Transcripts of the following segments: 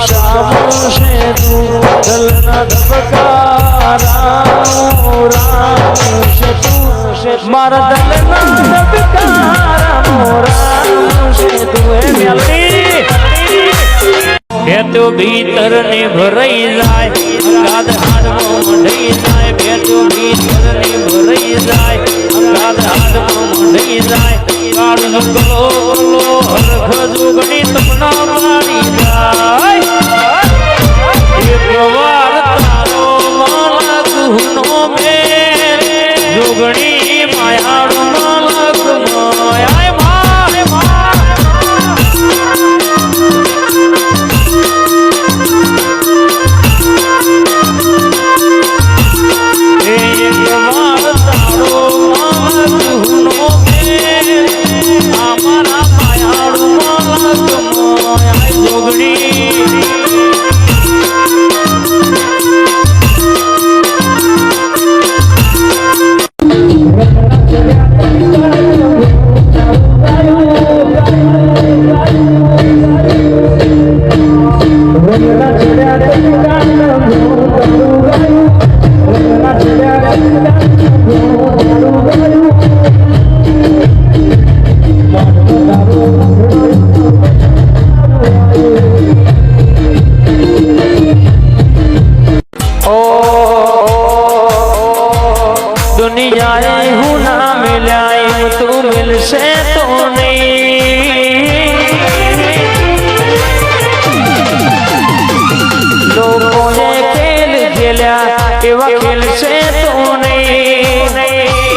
ચાલશે તું દલના ધબકારા રામ છે તું મારા દલના ધબકારા રામ છે તું એ મેલડી બેઠો ભીતર ને ભરાઈ જાય કાદ હાથમાં મંડાઈ જાય બેઠો ભીતર ને ભરાઈ જાય કાદ હાથમાં મંડાઈ જાય કાળ નકલો હરખ જોગણી તપના મારી જાય એક વાર તારો માલક હુનો મે જોગણી માયાળો માલક માયા મારે दुनियाए हूँ ना मिलाए तू मिलसे तो नहीं लोगों ने खेल खेला एवा खेल से तो नहीं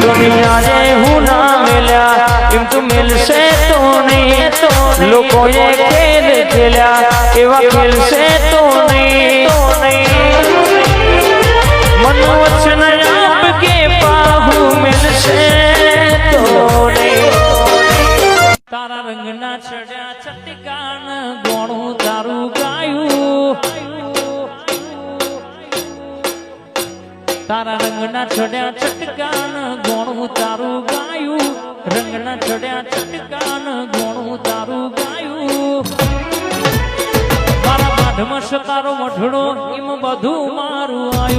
दुनियाए हूँ ना मिला तू मिलसे तो नहीं लोगों ने खेल खेला एवा खेल से तो नहीं मनोवचन आपके बाहु मिलसे तो नहीं तारा रंगना चढ़ा छटकान गोणू तारू गायू तारा रंगना चढ़ा छटकान गोणू तारू गायू रंगना चढ़ा छटकान गोणू तारू गायू मारा माधमश तारो मढड़ो इम बधु मारू आयु